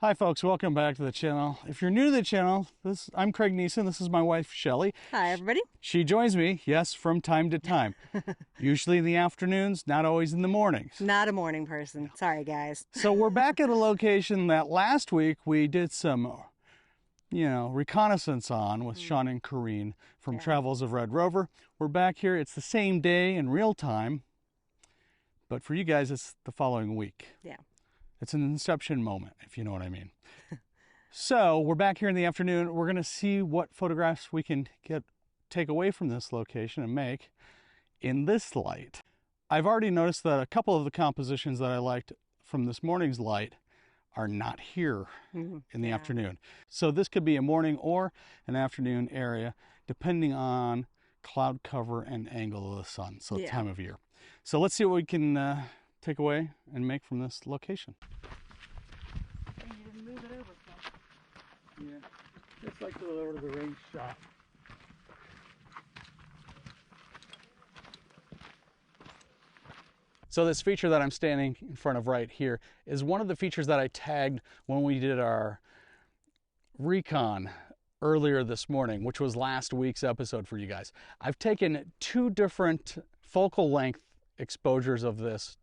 Hi folks, welcome back to the channel. If you're new to the channel, I'm Craig Neeson. This is my wife, Shelley. Hi, everybody. She joins me, yes, from time to time. Usually in the afternoons, not always in the mornings. Not a morning person. Sorry, guys. So we're back at a location that last week we did some, reconnaissance on with Sean and Corrine from Travels of Red Rover. We're back here. It's the same day in real time, but for you guys, it's the following week. Yeah. It's an inception moment, if you know what I mean. So we're back here in the afternoon. We're going to see what photographs we can take away from this location and make in this light. I've already noticed that a couple of the compositions that I liked from this morning's light are not here in the afternoon. So this could be a morning or an afternoon area, depending on cloud cover and angle of the sun, so time of year. So let's see what we can take away and make from this location. You didn't move it over, so. Yeah, just like the Lord of the Rings shot. So this feature that I'm standing in front of right here is one of the features that I tagged when we did our recon earlier this morning, which was last week's episode for you guys. I've taken two different focal length exposures of this,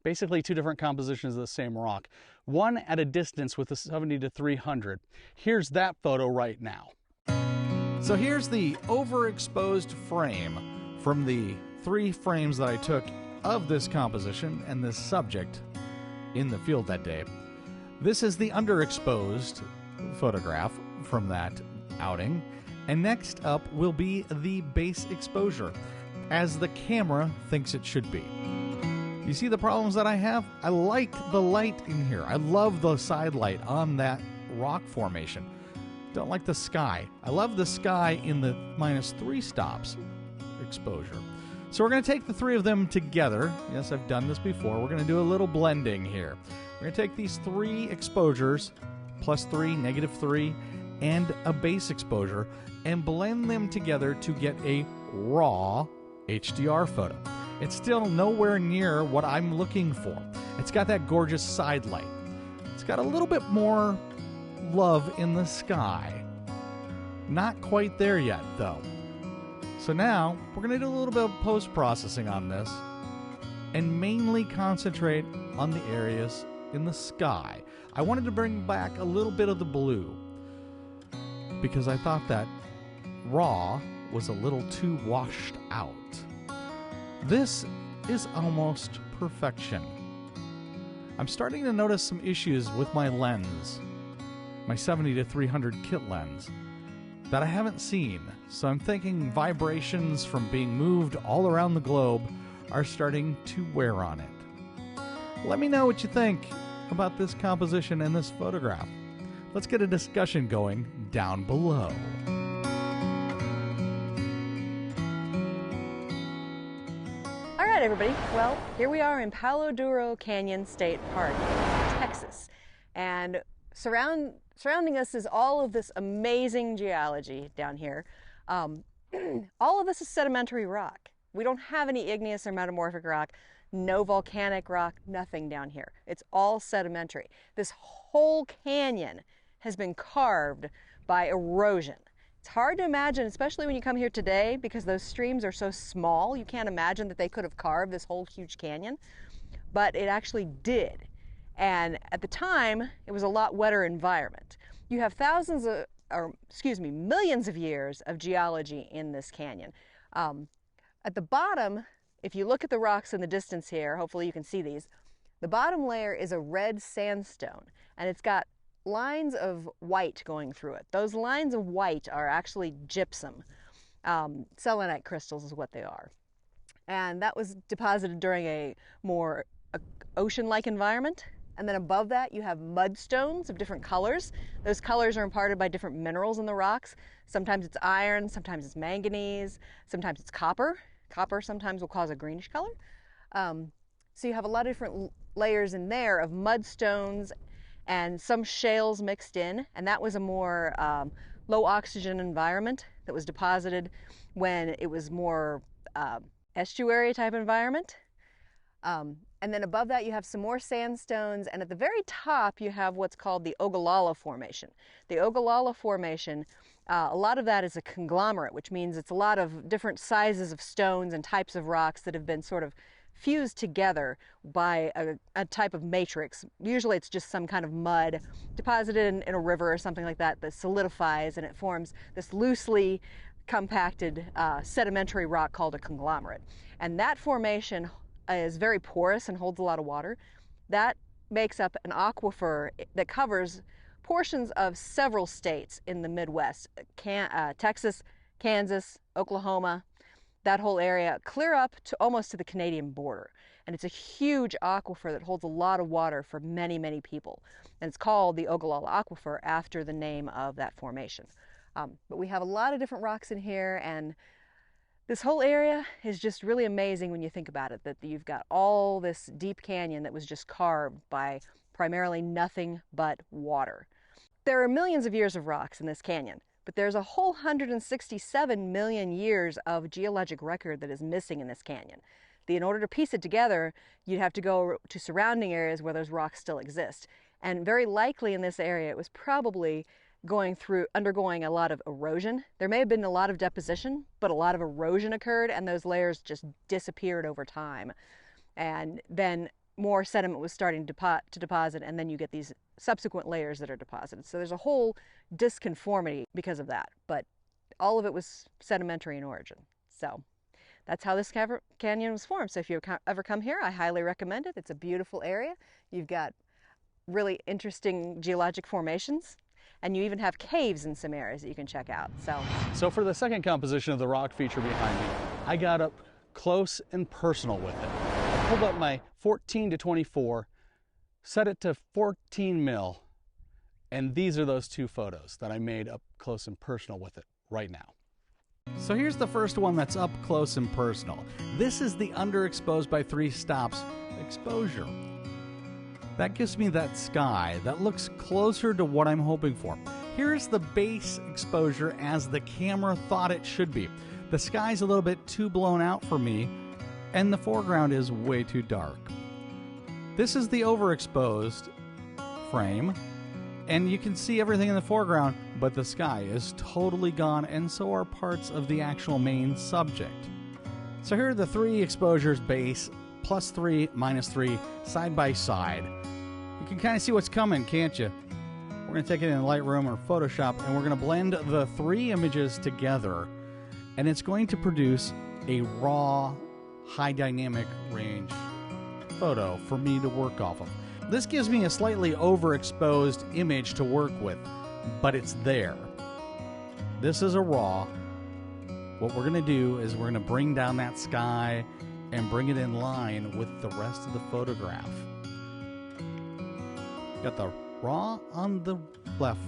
basically two different compositions of the same rock. One at a distance with a 70 to 300. Here's that photo right now. So here's the overexposed frame from the 3 frames that I took of this composition and this subject in the field that day. This is the underexposed photograph from that outing. And next up will be the base exposure, as the camera thinks it should be. You see the problems that I have? I like the light in here. I love the side light on that rock formation. Don't like the sky. I love the sky in the -3 stops exposure. So we're going to take the 3 of them together. Yes, I've done this before. We're going to do a little blending here. We're going to take these 3 exposures, +3, -3, and a base exposure, and blend them together to get a raw HDR photo. It's still nowhere near what I'm looking for. It's got that gorgeous side light. It's got a little bit more love in the sky. Not quite there yet, though. So now, we're going to do a little bit of post-processing on this and mainly concentrate on the areas in the sky. I wanted to bring back a little bit of the blue because I thought that raw was a little too washed out. This is almost perfection. I'm starting to notice some issues with my lens, my 70 to 300 kit lens, that I haven't seen. So I'm thinking vibrations from being moved all around the globe are starting to wear on it. Let me know what you think about this composition and this photograph. Let's get a discussion going down below. All right, everybody. Well, here we are in Palo Duro Canyon State Park, Texas. And surrounding us is all of this amazing geology down here. All of this is sedimentary rock. We don't have any igneous or metamorphic rock, no volcanic rock, nothing down here. It's all sedimentary. This whole canyon has been carved by erosion. It's hard to imagine, especially when you come here today, because those streams are so small, you can't imagine that they could have carved this whole huge canyon, but it actually did. And at the time, it was a lot wetter environment. You have millions of years of geology in this canyon. At the bottom, if you look at the rocks in the distance here, hopefully you can see these, the bottom layer is a red sandstone, and it's got lines of white going through it. Those lines of white are actually gypsum. Selenite crystals is what they are. And that was deposited during a more ocean-like environment. And then above that, you have mudstones of different colors. Those colors are imparted by different minerals in the rocks. Sometimes it's iron, sometimes it's manganese, sometimes it's copper. Copper sometimes will cause a greenish color. So you have a lot of different layers in there of mudstones and some shales mixed in, and that was a more low oxygen environment that was deposited when it was more estuary type environment. And then above that you have some more sandstones, and at the very top you have what's called the Ogallala Formation. The Ogallala Formation, a lot of that is a conglomerate, which means it's a lot of different sizes of stones and types of rocks that have been sort of fused together by a type of matrix. Usually it's just some kind of mud deposited in a river or something like that that solidifies, and it forms this loosely compacted sedimentary rock called a conglomerate. And that formation is very porous and holds a lot of water. That makes up an aquifer that covers portions of several states in the Midwest, Texas, Kansas, Oklahoma, that whole area, clear up to almost to the Canadian border. And it's a huge aquifer that holds a lot of water for many, many people. And it's called the Ogallala Aquifer after the name of that formation. But we have a lot of different rocks in here, and this whole area is just really amazing when you think about it, that you've got all this deep canyon that was just carved by primarily nothing but water. There are millions of years of rocks in this canyon, but there's a whole 167 million years of geologic record that is missing in this canyon. In order to piece it together, you'd have to go to surrounding areas where those rocks still exist. And very likely in this area, it was probably undergoing a lot of erosion. There may have been a lot of deposition, but a lot of erosion occurred, and those layers just disappeared over time. And then more sediment was starting to deposit, and then you get these subsequent layers that are deposited. So there's a whole disconformity because of that, but all of it was sedimentary in origin. So that's how this canyon was formed. So if you ever come here, I highly recommend it. It's a beautiful area. You've got really interesting geologic formations, and you even have caves in some areas that you can check out. So for the second composition of the rock feature behind me, I got up close and personal with it. I pulled up my 14 to 24, set it to 14 mil, and these are those two photos that I made up close and personal with it right now. So here's the first one that's up close and personal. This is the underexposed by 3 stops exposure. That gives me that sky that looks closer to what I'm hoping for. Here's the base exposure as the camera thought it should be. The sky's a little bit too blown out for me, and the foreground is way too dark. This is the overexposed frame, and you can see everything in the foreground, but the sky is totally gone, and so are parts of the actual main subject. So here are the 3 exposures base, +3, -3, side by side. You can kind of see what's coming, can't you? We're going to take it in Lightroom or Photoshop, and we're going to blend the 3 images together, and it's going to produce a raw, high dynamic range photo for me to work off of. This gives me a slightly overexposed image to work with, but it's there. This is a raw. What we're going to do is we're going to bring down that sky and bring it in line with the rest of the photograph. Got the raw on the left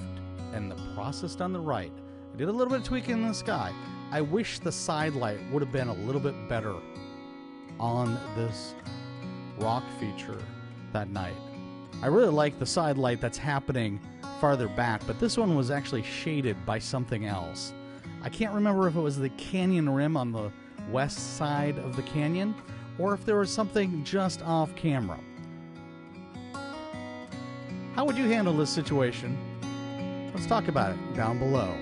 and the processed on the right. I did a little bit of tweaking in the sky. I wish the side light would have been a little bit better on this rock feature that night. I really like the side light that's happening farther back, but this one was actually shaded by something else. I can't remember if it was the canyon rim on the west side of the canyon or if there was something just off camera. How would you handle this situation? Let's talk about it down below.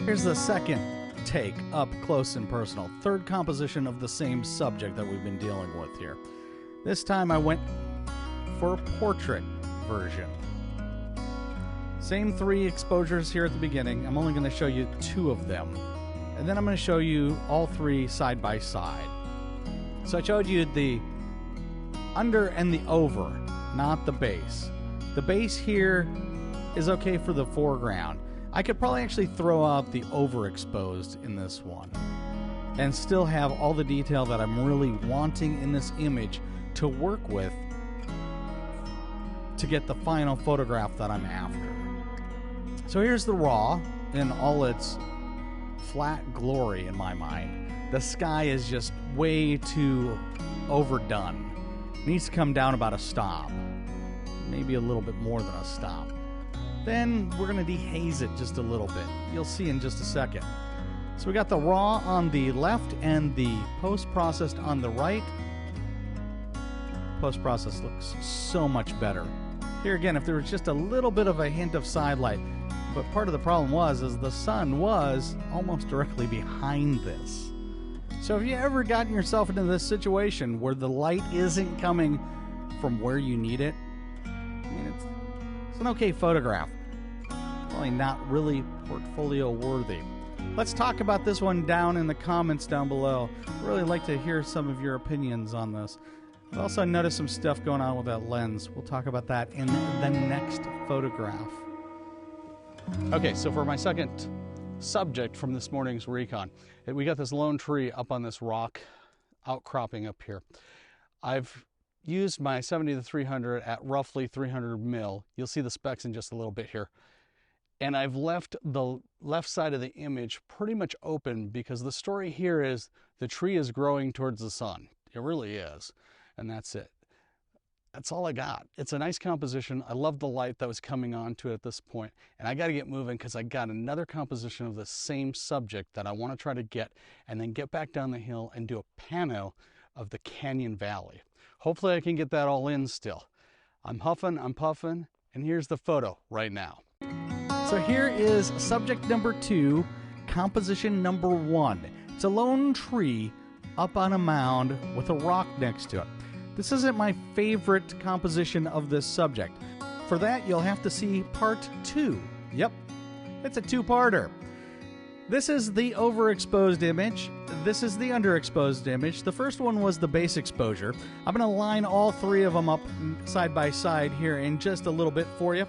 Here's the second take up close and personal. 3rd composition of the same subject that we've been dealing with here. This time I went for a portrait version. Same 3 exposures here at the beginning. I'm only going to show you 2 of them. And then I'm going to show you all 3 side by side. So I showed you the under and the over, not the base. The base here is okay for the foreground. I could probably actually throw out the overexposed in this one and still have all the detail that I'm really wanting in this image to work with to get the final photograph that I'm after. So here's the raw in all its flat glory in my mind. The sky is just way too overdone. It needs to come down about a stop. maybe a little bit more than a stop. Then we're going to dehaze it just a little bit. You'll see in just a second. So we got the raw on the left and the post-processed on the right. Post-processed looks so much better. Here again, if there was just a little bit of a hint of side light, but part of the problem is the sun was almost directly behind this. So if you ever gotten yourself into this situation where the light isn't coming from where you need it, I mean, it's an okay photograph. Probably not really portfolio worthy. Let's talk about this one down in the comments down below. I'd really like to hear some of your opinions on this. I've also noticed some stuff going on with that lens. We'll talk about that in the next photograph. Okay, so for my second subject from this morning's recon, we got this lone tree up on this rock outcropping up here. I've used my 70-300 at roughly 300 mil. You'll see the specs in just a little bit here. And I've left the left side of the image pretty much open because the story here is the tree is growing towards the sun. It really is. And that's it. That's all I got. It's a nice composition. I love the light that was coming onto it at this point. And I got to get moving because I got another composition of the same subject that I want to try to get and then get back down the hill and do a pano of the canyon valley. Hopefully I can get that all in still. I'm huffing, I'm puffing, and here's the photo right now. So here is subject number 2, composition number 1. It's a lone tree up on a mound with a rock next to it. This isn't my favorite composition of this subject. For that, you'll have to see part 2. Yep, it's a two-parter. This is the overexposed image. This is the underexposed image. The first one was the base exposure. I'm going to line all three of them up side by side here in just a little bit for you.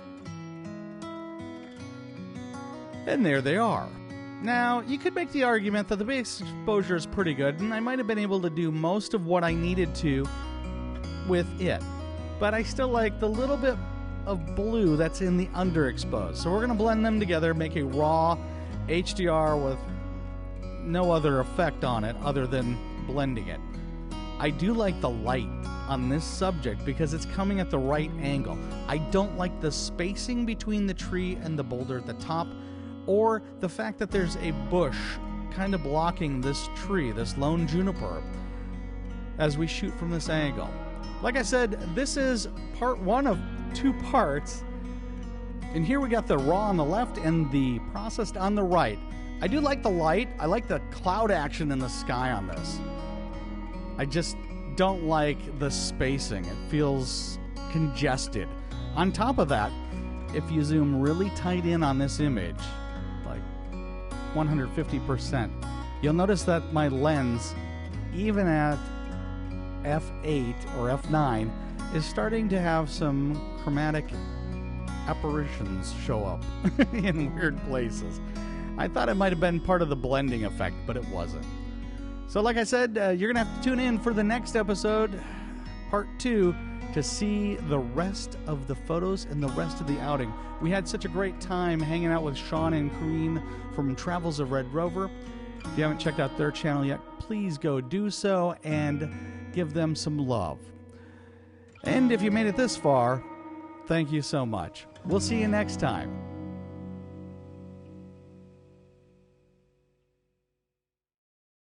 And there they are. Now, you could make the argument that the base exposure is pretty good, and I might have been able to do most of what I needed to with it. But I still like the little bit of blue that's in the underexposed. So we're going to blend them together, make a raw HDR with no other effect on it other than blending it. I do like the light on this subject because it's coming at the right angle. I don't like the spacing between the tree and the boulder at the top, or the fact that there's a bush kind of blocking this tree, this lone juniper, as we shoot from this angle. Like I said, this is part 1 of 2 parts. And here we got the raw on the left and the processed on the right. I do like the light. I like the cloud action in the sky on this. I just don't like the spacing. It feels congested. On top of that, if you zoom really tight in on this image, like 150%, you'll notice that my lens, even at f8 or f9, is starting to have some chromatic apparitions show up in weird places. I thought it might have been part of the blending effect, but it wasn't. So like I said, you're going to have to tune in for the next episode, part 2, to see the rest of the photos and the rest of the outing. We had such a great time hanging out with Sean and Corrine from Travels of Red Rover. If you haven't checked out their channel yet, please go do so and give them some love. And if you made it this far, thank you so much. We'll see you next time.